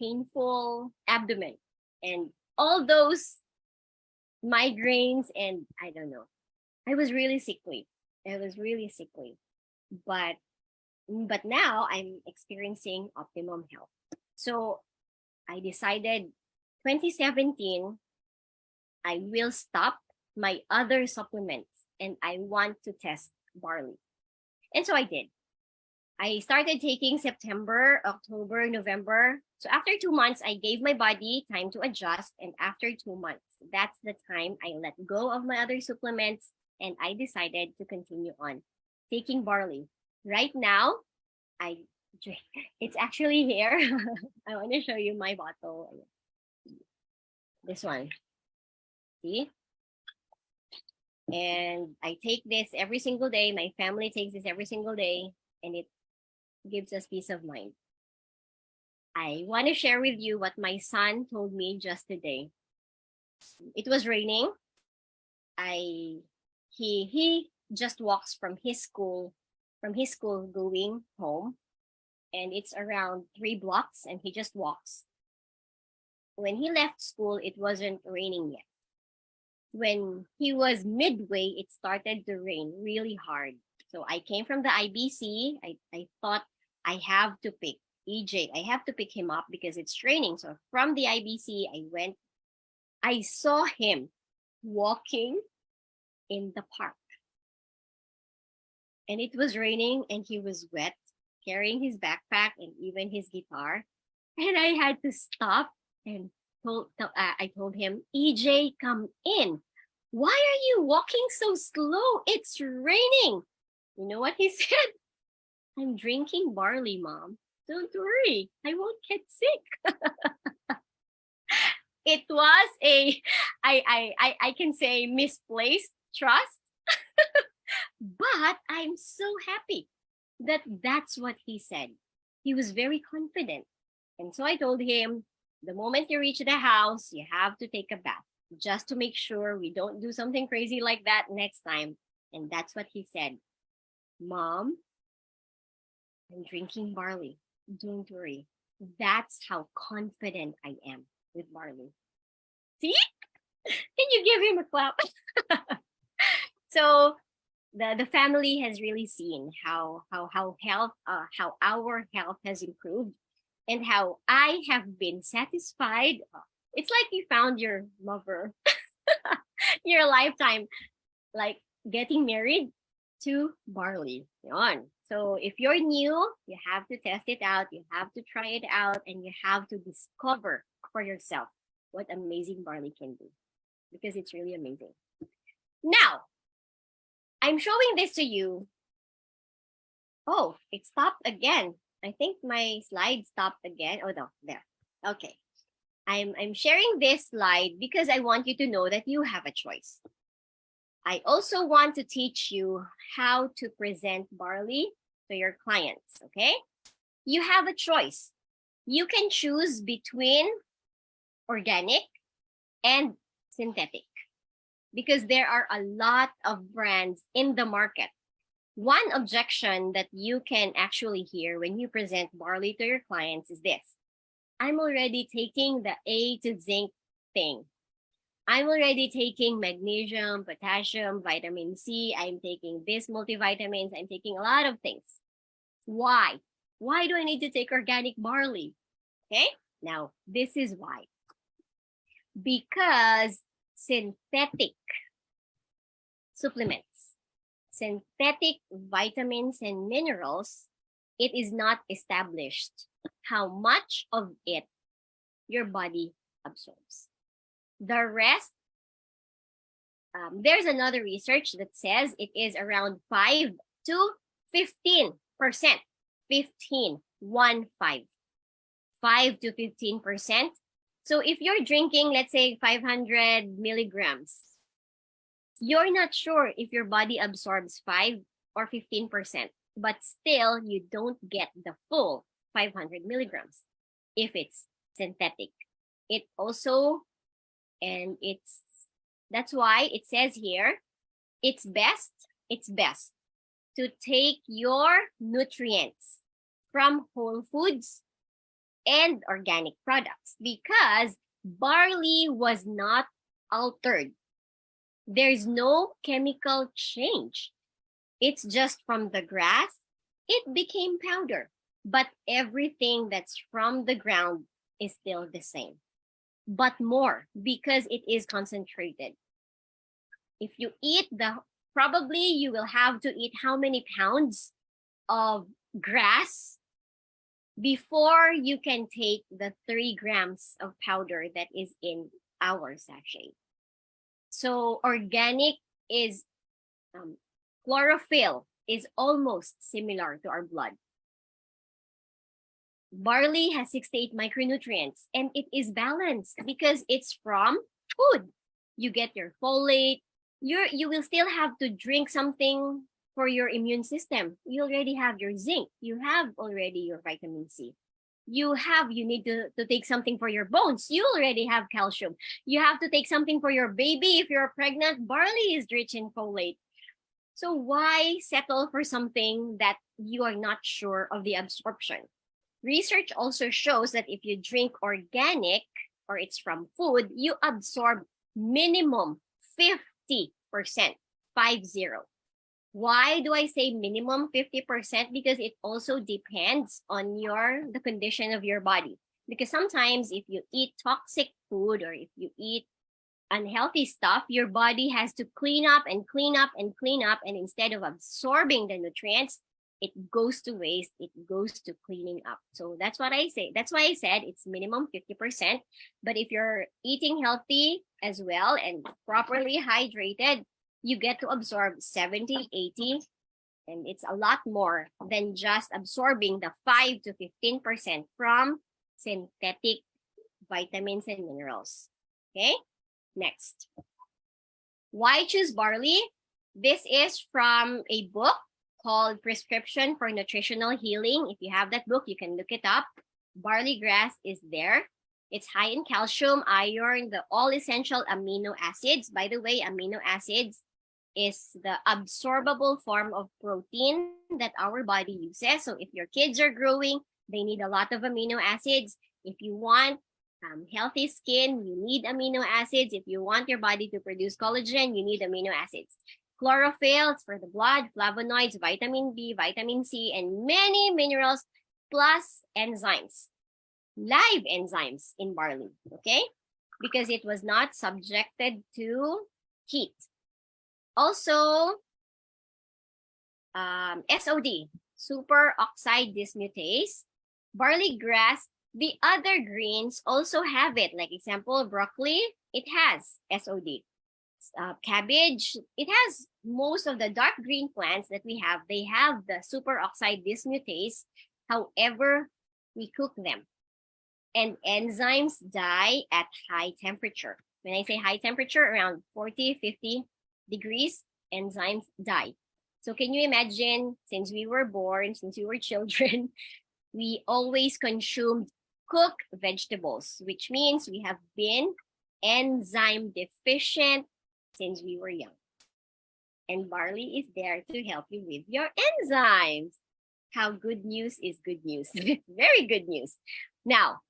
painful abdomen, and all those migraines, and I don't know. I was really sickly. I was really sickly. But now I'm experiencing optimum health. So I decided 2017 I will stop my other supplements and I want to test barley. And so I did. I started taking September, October, November. So after 2 months, I gave my body time to adjust. And after 2 months, that's the time I let go of my other supplements and I decided to continue on taking barley. Right now, I drink. It's actually here. I want to show you my bottle. This one. See? And I take this every single day. My family takes this every single day, and it gives us peace of mind. I want to share with you what my son told me just today. It was raining. He just walks from his school going home, and it's around 3 blocks, and he just walks. When he left school, it wasn't raining yet. When he was midway, it started to rain really hard. So I came from the IBC. I thought I have to pick EJ. I have to pick him up because it's raining. So from the IBC, I saw him walking in the park. And it was raining and he was wet, carrying his backpack and even his guitar. And I had to stop and I told him, EJ, come in. Why are you walking so slow? It's raining. You know what he said? I'm drinking barley, Mom. Don't worry, I won't get sick. It was I can say misplaced trust, but I'm so happy that that's what he said. He was very confident. And so I told him, the moment you reach the house, you have to take a bath just to make sure we don't do something crazy like that next time. And that's what he said. Mom, I'm drinking barley. Don't worry. That's how confident I am with barley. See? Can you give him a clap? So the family has really seen how our health has improved and how I have been satisfied. It's like you found your lover, your lifetime, like getting married to barley. Yon. So if you're new, you have to test it out, you have to try it out, and you have to discover for yourself what amazing barley can do, because it's really amazing. Now, I'm showing this to you. Oh, it stopped again. I think my slide stopped again. Oh no, there. Okay. I'm sharing this slide because I want you to know that you have a choice. I also want to teach you how to present barley to your clients, okay? You have a choice. You can choose between organic and synthetic because there are a lot of brands in the market. One objection that you can actually hear when you present barley to your clients is this. I'm already taking the A to zinc thing. I'm already taking magnesium, potassium, vitamin C. I'm taking this multivitamins. I'm taking a lot of things. Why? Why do I need to take organic barley? Okay, now this is why. Because synthetic supplements, synthetic vitamins and minerals, it is not established how much of it your body absorbs. The rest, there's another research that says it is around 5 to 15%. 15, 1, 5. 5 to 15% So if you're drinking, let's say 500 milligrams, you're not sure if your body absorbs 5 or 15%, but still you don't get the full 500 milligrams if it's synthetic. It also, and that's why it says here, it's best to take your nutrients from whole foods and organic products because barley was not altered. There's no chemical change. It's just from the grass, it became powder. But everything that's from the ground is still the same, but more because it is concentrated. If you eat probably you will have to eat how many pounds of grass before you can take the 3 grams of powder that is in our sachet. So organic is chlorophyll is almost similar to our blood. Barley has 68 micronutrients and it is balanced because it's from food. You get your folate. You will still have to drink something for your immune system. You already have your zinc. You have already your vitamin C. You need to take something for your bones. You already have calcium. You have to take something for your baby. If you're pregnant, barley is rich in folate. So why settle for something that you are not sure of the absorption? Research also shows that if you drink organic or it's from food, you absorb minimum 50%, 50. Why do I say minimum 50%? Because it also depends on the condition of your body. Because sometimes if you eat toxic food or if you eat unhealthy stuff, your body has to clean up and clean up and clean up. And instead of absorbing the nutrients, it goes to waste, it goes to cleaning up. So that's what I say. That's why I said it's minimum 50%. But if you're eating healthy as well and properly hydrated, you get to absorb 70, 80, and it's a lot more than just absorbing the 5 to 15% from synthetic vitamins and minerals. Okay, next. Why choose barley? This is from a book called Prescription for Nutritional Healing. If you have that book, you can look it up. Barley grass is there. It's high in calcium, iron, the all essential amino acids. By the way, amino acids is the absorbable form of protein that our body uses. So if your kids are growing, they need a lot of amino acids. If you want healthy skin, you need amino acids. If you want your body to produce collagen, you need amino acids. Chlorophyll for the blood, flavonoids, vitamin B, vitamin C, and many minerals, plus enzymes, live enzymes in barley, okay? Because it was not subjected to heat. Also, SOD, superoxide dismutase, barley grass, the other greens also have it. Like example, broccoli, it has SOD. Cabbage, it has most of the dark green plants that we have. They have the superoxide dismutase. However, we cook them. And enzymes die at high temperature. When I say high temperature, around 40, 50 degrees, enzymes die. So can you imagine, since we were born, since we were children, we always consumed cooked vegetables, which means we have been enzyme deficient since we were young. And barley is there to help you with your enzymes. How good news is good news. Very good news. Now,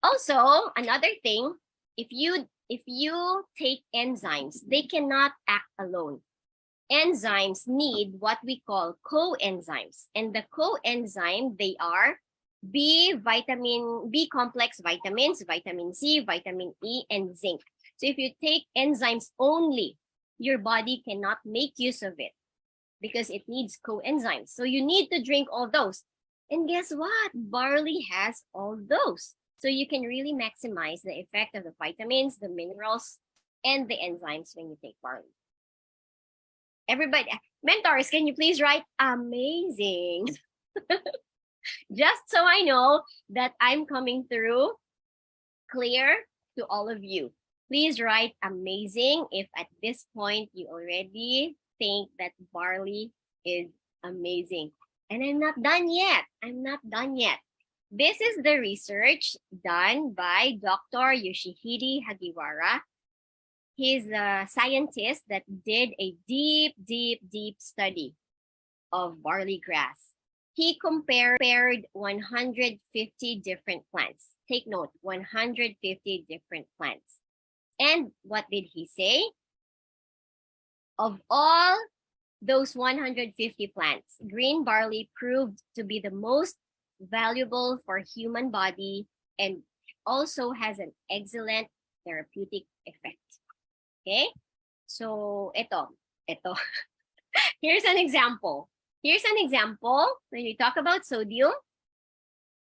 also, another thing, if you take enzymes, they cannot act alone. Enzymes need what we call coenzymes. And the coenzyme, they are B complex vitamins, vitamin C, vitamin E, and zinc. So if you take enzymes only, your body cannot make use of it because it needs coenzymes. So you need to drink all those. And guess what? Barley has all those. So you can really maximize the effect of the vitamins, the minerals, and the enzymes when you take barley. Everybody, mentors, can you please write amazing? Just so I know that I'm coming through clear to all of you? Please write amazing if at this point you already think that barley is amazing. And I'm not done yet. I'm not done yet. This is the research done by Dr. Yoshihide Hagiwara. He's a scientist that did a deep, deep, deep study of barley grass. He compared 150 different plants. Take note, 150 different plants. And what did he say? Of all those 150 plants, green barley proved to be the most valuable for human body and also has an excellent therapeutic effect. Okay? So, ito. Here's an example. When we talk about sodium,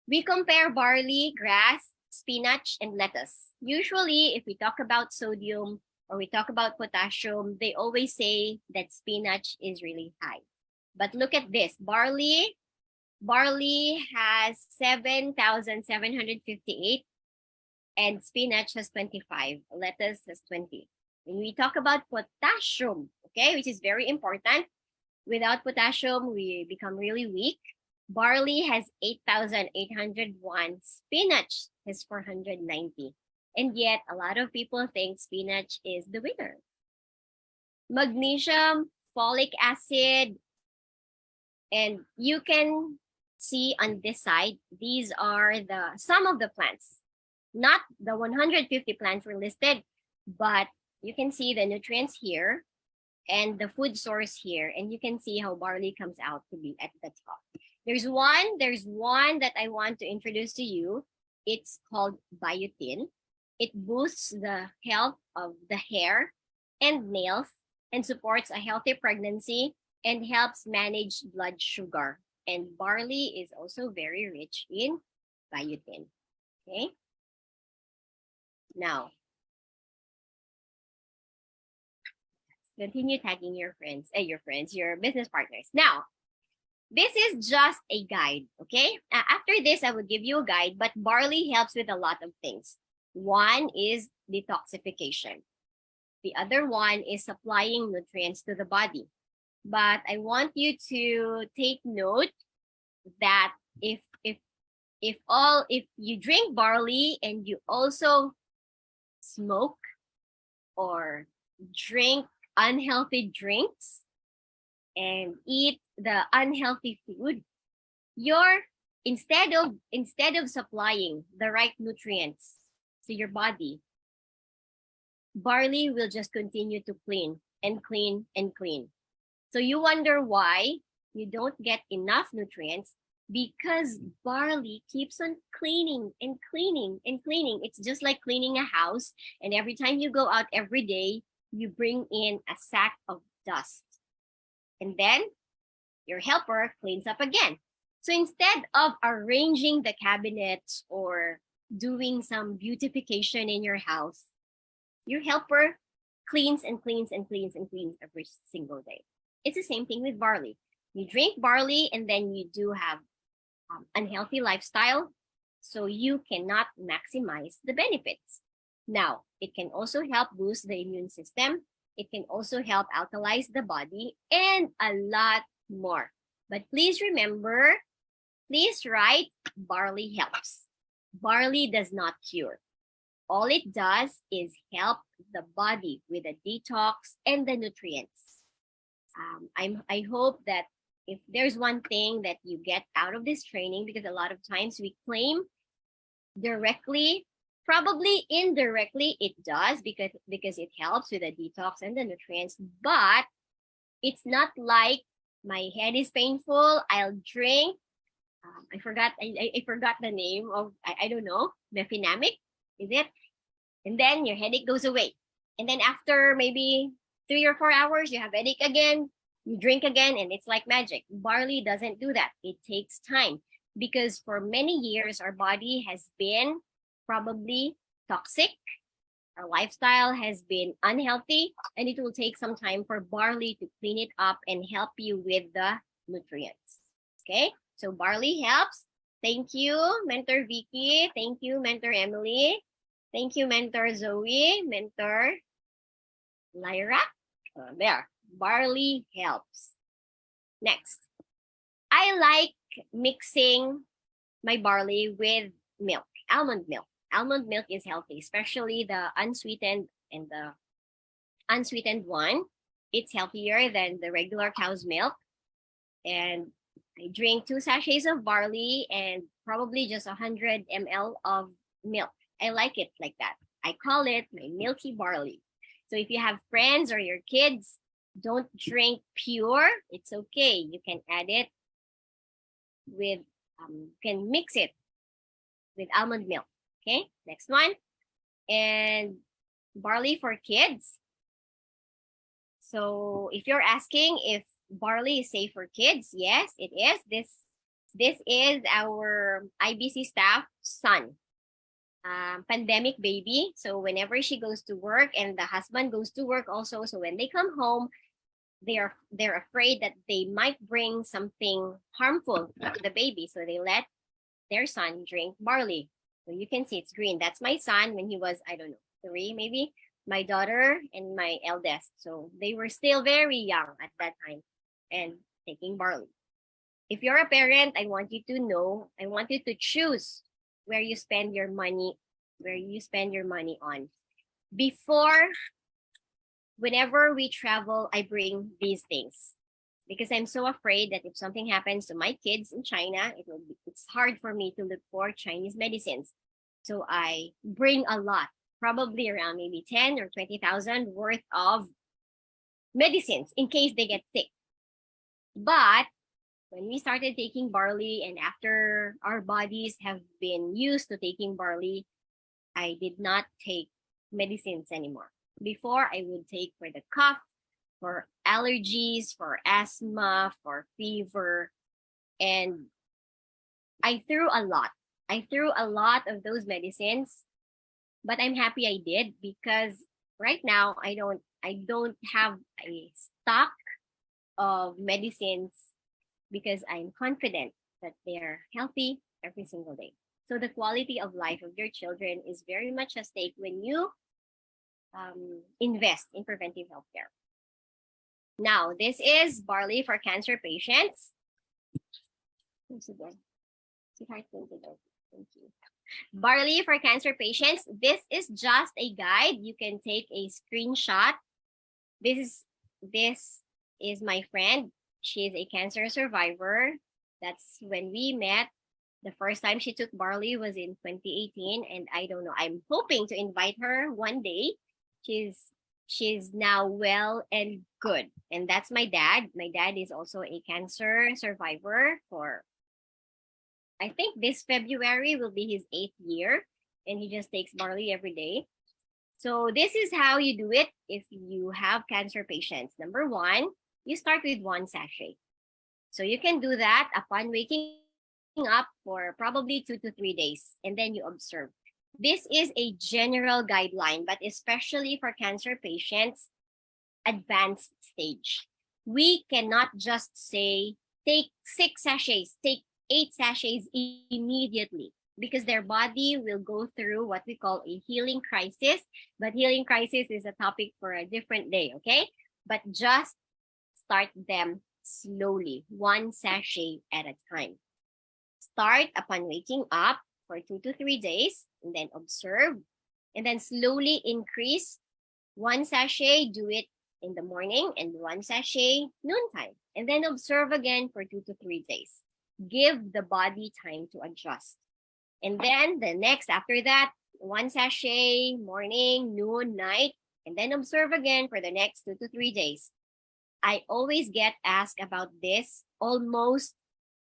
we compare barley, grass, spinach, and lettuce. Usually, if we talk about sodium or we talk about potassium, they always say that spinach is really high. But look at this. Barley has 7,758 and spinach has 25. Lettuce has 20. When we talk about potassium, okay, which is very important, without potassium, we become really weak. Barley has 8,801. Spinach has 490. And yet, a lot of people think spinach is the winner. Magnesium, folic acid, and you can see on this side, these are some of the plants. Not the 150 plants were listed, but you can see the nutrients here and the food source here, and you can see how barley comes out to be at the top. There's one that I want to introduce to you. It's called biotin. It boosts the health of the hair and nails and supports a healthy pregnancy and helps manage blood sugar. And barley is also very rich in biotin. Okay? Now, continue tagging your business partners. Now, this is just a guide, okay? After this, I will give you a guide, but barley helps with a lot of things. One is detoxification. The other one is supplying nutrients to the body. But I want you to take note that if you drink barley and you also smoke or drink unhealthy drinks and eat the unhealthy food, instead of supplying the right nutrients to your body, barley will just continue to clean and clean and clean. So you wonder why you don't get enough nutrients, because barley keeps on cleaning and cleaning and cleaning. It's just like cleaning a house, and every time you go out every day, you bring in a sack of dust. And then your helper cleans up again. So instead of arranging the cabinets or doing some beautification in your house, your helper cleans and cleans and cleans and cleans every single day. It's the same thing with barley. You drink barley and then you do have unhealthy lifestyle, so you cannot maximize the benefits. Now, it can also help boost the immune system. It can also help alkalize the body and a lot more. But please remember, please write barley helps. Barley does not cure. All it does is help the body with the detox and the nutrients. I hope that if there's one thing that you get out of this training, because a lot of times we claim directly, probably indirectly it does, because it helps with the detox and the nutrients, but it's not like my head is painful, I'll drink. I forgot the name of, I don't know, mefenamic, is it? And then your headache goes away. And then after maybe 3 or 4 hours, you have headache again, you drink again, and it's like magic. Barley doesn't do that. It takes time, because for many years, our body has been probably toxic. Our lifestyle has been unhealthy, and it will take some time for barley to clean it up and help you with the nutrients. Okay, so barley helps. Thank you, Mentor Vicky. Thank you, Mentor Emily. Thank you, Mentor Zoe. Mentor Lyra. There. Barley helps. Next. I like mixing my barley with milk, almond milk. Almond milk is healthy, especially the unsweetened and the unsweetened one. It's healthier than the regular cow's milk. And I drink 2 sachets of barley and probably just 100 ml of milk. I like it like that. I call it my milky barley. So if you have friends or your kids don't drink pure, it's okay. You can add it with, can mix it with almond milk. Okay, next one. And barley for kids. So if you're asking if barley is safe for kids, yes, it is. This is our IBC staff son, pandemic baby. So whenever she goes to work and the husband goes to work also, so when they come home, they're afraid that they might bring something harmful to the baby. So they let their son drink barley. So you can see it's green. That's my son when he was, I don't know, 3 maybe. My daughter and my eldest. So they were still very young at that time and taking barley. If you're a parent, I want you to know, I want you to choose where you spend your money, on. Before, whenever we travel, I bring these things because I'm so afraid that if something happens to my kids in China, it's hard for me to look for Chinese medicines. So I bring a lot, probably around maybe 10 or 20,000 worth of medicines in case they get sick. But when we started taking barley and after our bodies have been used to taking barley, I did not take medicines anymore. Before, I would take for the cough, for allergies, for asthma, for fever, and I threw a lot. I threw a lot of those medicines, but I'm happy I did because right now I don't have a stock of medicines because I'm confident that they're healthy every single day. So the quality of life of your children is very much at stake when you invest in preventive healthcare. Now, this is barley for cancer patients. Thank you. Barley for cancer patients. This is just a guide. You can take a screenshot. This is my friend. She is a cancer survivor. That's when we met. The first time she took barley was in 2018, and I don't know. I'm hoping to invite her one day. She's now well and good. And that's my dad. My dad is also a cancer survivor for, I think this February will be his 8th year, and he just takes barley every day. So this is how you do it if you have cancer patients. Number 1, you start with 1 sachet. So you can do that upon waking up for probably 2 to 3 days, and then you observe. This is a general guideline, but especially for cancer patients, advanced stage. We cannot just say, take 6 sachets, take 8 sachets immediately because their body will go through what we call a healing crisis. But healing crisis is a topic for a different day, okay? But just start them slowly, 1 sachet at a time. Start upon waking up for 2 to 3 days, and then observe, and then slowly increase. 1 sachet, do it in the morning, and 1 sachet noontime, and then observe again for 2 to 3 days. Give the body time to adjust. And then the next after that, 1 sachet, morning, noon, night, and then observe again for the next 2 to 3 days. I always get asked about this almost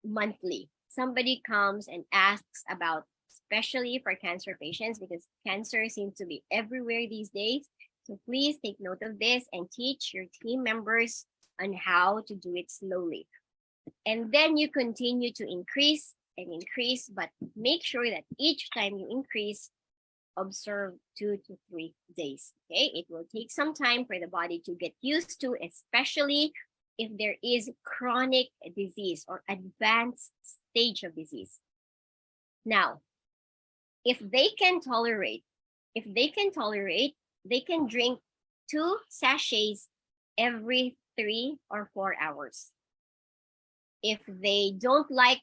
monthly. Somebody comes and asks about, especially for cancer patients, because cancer seems to be everywhere these days. So please take note of this and teach your team members on how to do it slowly. And then you continue to increase and increase, but make sure that each time you increase, observe 2 to 3 days. Okay, it will take some time for the body to get used to, especially if there is chronic disease or advanced stage of disease. Now, if they can tolerate If they can tolerate, they can drink 2 sachets every 3 or 4 hours. If they don't like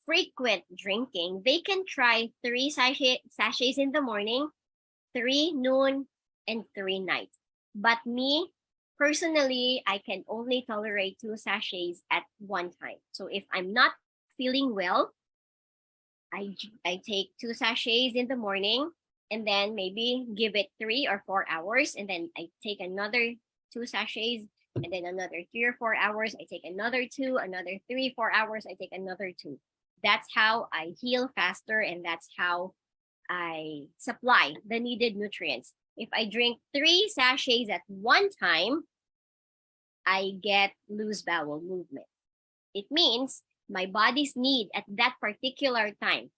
frequent drinking, they can try 3 sachets in the morning, 3 noon, and 3 night. But me, personally, I can only tolerate 2 sachets at one time. So if I'm not feeling well, I take 2 sachets in the morning and then maybe give it 3 or 4 hours, and then I take another 2 sachets, and then another 3 or 4 hours. I take another two, another 3, 4 hours. I take another two. That's how I heal faster, and that's how I supply the needed nutrients. If I drink 3 sachets at one time, I get loose bowel movement. It means my body's need at that particular time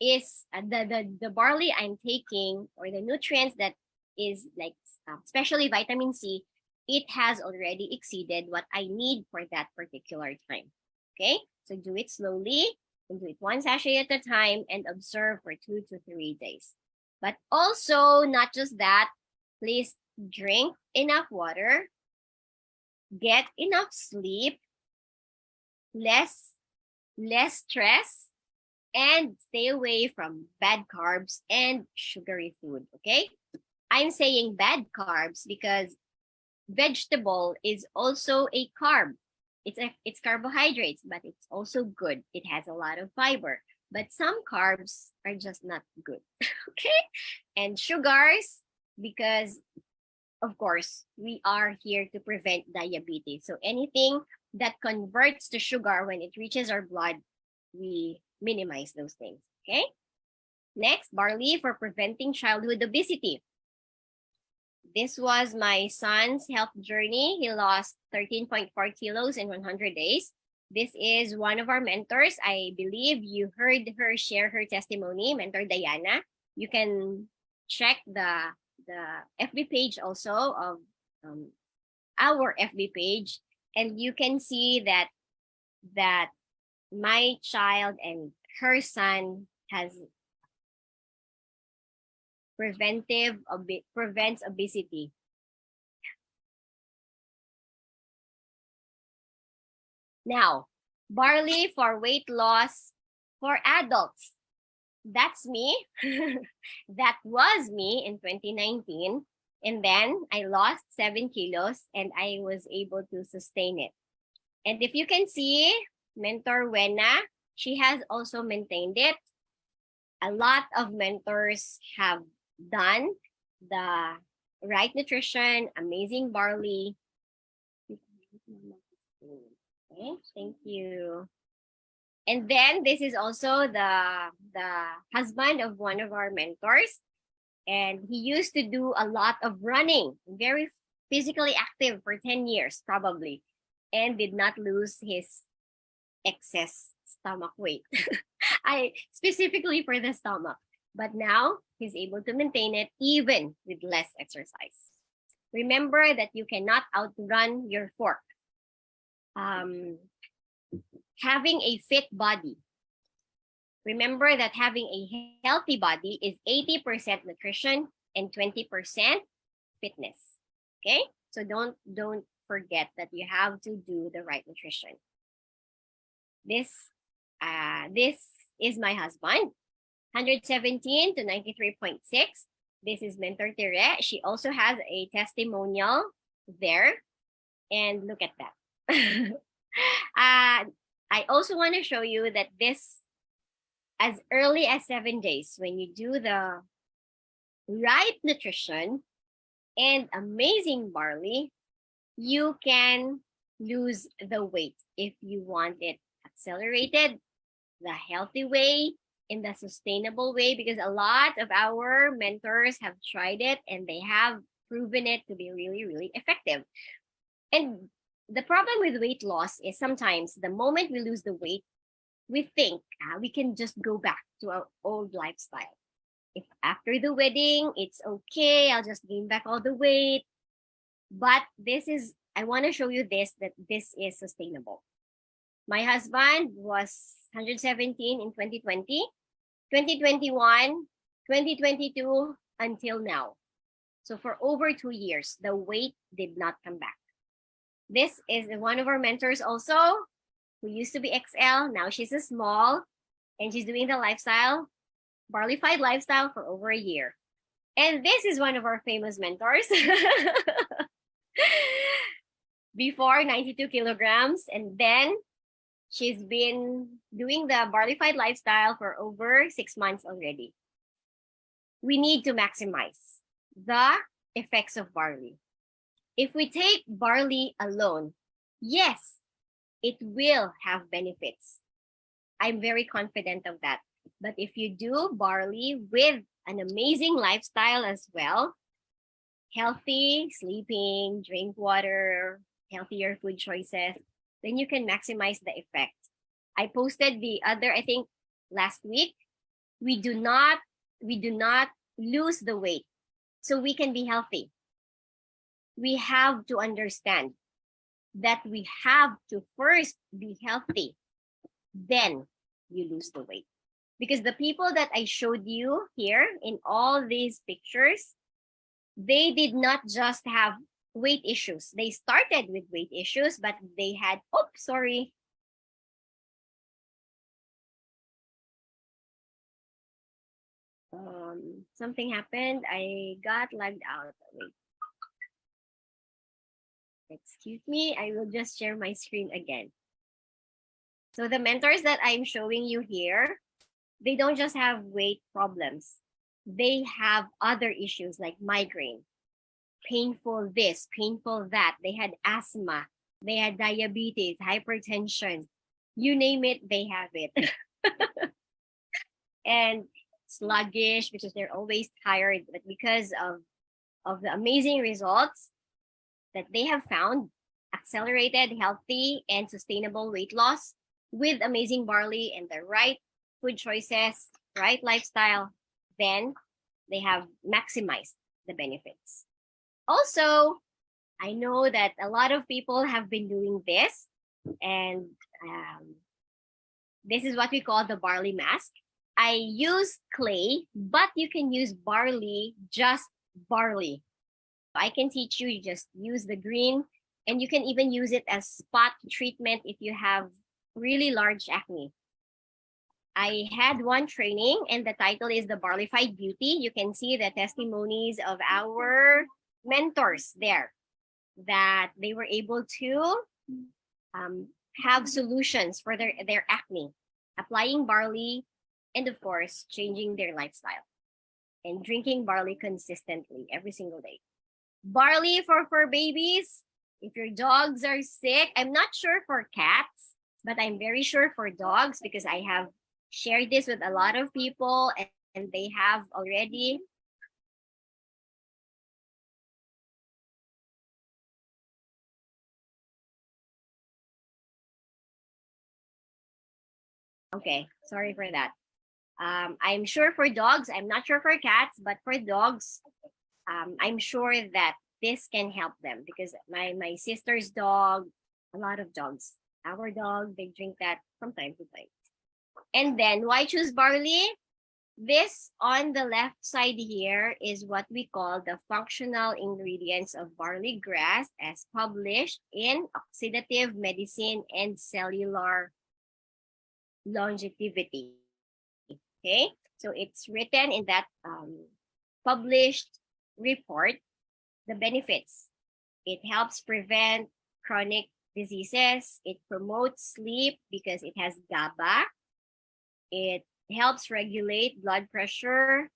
is the barley I'm taking, or the nutrients that is like, especially vitamin C, it has already exceeded what I need for that particular time. Okay, so do it slowly and do it 1 sachet at a time and observe for 2 to 3 days. But also, not just that, please drink enough water, get enough sleep, less stress, and stay away from bad carbs and sugary food. Okay, I'm saying bad carbs because vegetable is also a carb. It's carbohydrates, but it's also good. It has a lot of fiber. But some carbs are just not good. Okay, and sugars, because of course we are here to prevent diabetes. So anything that converts to sugar when it reaches our blood, we minimize those things. Okay, next, barley for preventing childhood obesity. This was my son's health journey. He lost 13.4 kilos in 100 days. This is one of our mentors. I believe you heard her share her testimony, Mentor Diana. You can check the FB page also of our FB page, and you can see that my child and her son has prevents obesity. Now, barley for weight loss for adults. That's me. That was me in 2019. And then I lost 7 kilos and I was able to sustain it. And if you can see, Mentor Wena, she has also maintained it. A lot of mentors have done the right nutrition, amazing barley. Okay, thank you. And then this is also the husband of one of our mentors. And he used to do a lot of running, very physically active for 10 years probably, and did not lose his excess stomach weight. I specifically for the stomach. But now he's able to maintain it even with less exercise. Remember that you cannot outrun your fork. Having a fit body. Remember that having a healthy body is 80% nutrition and 20% fitness. Okay? So don't forget that you have to do the right nutrition. This is my husband, 117 to 93.6. This is Mentor Tere. She also has a testimonial there. And look at that. I also want to show you that this, as early as 7 days, when you do the right nutrition and amazing barley, you can lose the weight if you want it accelerated, the healthy way, in the sustainable way, because a lot of our mentors have tried it and they have proven it to be really, really effective. And the problem with weight loss is sometimes the moment we lose the weight, we think we can just go back to our old lifestyle. If after the wedding, it's okay, I'll just gain back all the weight. But I want to show you that this is sustainable. My husband was 117 in 2020, 2021, 2022, until now. So for over 2 years, the weight did not come back. This is one of our mentors also, who used to be XL. Now she's a small, and she's doing the lifestyle, barley-fied lifestyle for over a year. And this is one of our famous mentors. Before 92 kilograms, and then she's been doing the barley-fied lifestyle for over 6 months already. We need to maximize the effects of barley. If we take barley alone, yes, it will have benefits. I'm very confident of that. But if you do barley with an amazing lifestyle as well, healthy sleeping, drink water, healthier food choices, then you can maximize the effect. I posted the other, I think last week, we do not lose the weight so we can be healthy. We have to understand that we have to first be healthy, then you lose the weight. Because the people that I showed you here in all these pictures, they did not just have weight issues. They started with weight issues, but they had, something happened. I got lagged out. Wait. Excuse me, I will just share my screen again. So the mentors that I'm showing you here, they don't just have weight problems. They have other issues like migraine, painful this, painful that. They had asthma, they had diabetes, hypertension, you name it, they have it. And sluggish because they're always tired, but because of the amazing results that they have found, accelerated, healthy, and sustainable weight loss with Amazing Barley and the right food choices, right lifestyle, then they have maximized the benefits. Also, I know that a lot of people have been doing this, and this is what we call the barley mask. I use clay, but you can use barley, just barley. I can teach you, you just use the green, and you can even use it as spot treatment if you have really large acne. I had one training, and the title is The Barley-fied Beauty. You can see the testimonies of our mentors there, that they were able to have solutions for their acne, applying barley, and of course, changing their lifestyle and drinking barley consistently every single day. Barley for fur babies. If your dogs are sick, I'm not sure for cats, but I'm very sure for dogs because I have shared this with a lot of people, and they have already okay, sorry for that. I'm sure for dogs, I'm not sure for cats, but for dogs, I'm sure that this can help them because my sister's dog, a lot of dogs, our dog, they drink that from time to time. And then why choose barley? This on the left side here is what we call the functional ingredients of barley grass as published in Oxidative Medicine and Cellular Longevity. Okay, so it's written in that published report, the benefits. It helps prevent chronic diseases. It promotes sleep because it has GABA. It helps regulate blood pressure,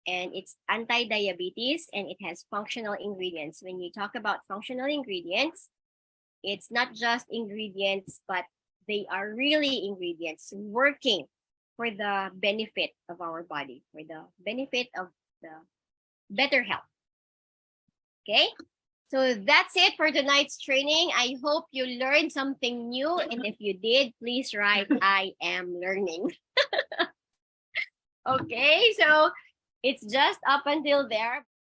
and it's anti-diabetes, and it has functional ingredients. When you talk about functional ingredients, it's not just ingredients, but they are really ingredients working for the benefit of our body, for the benefit of the better health. Okay, so that's it for tonight's training. I hope you learned something new, and if you did, please write, I am learning. Okay, so it's just up until there.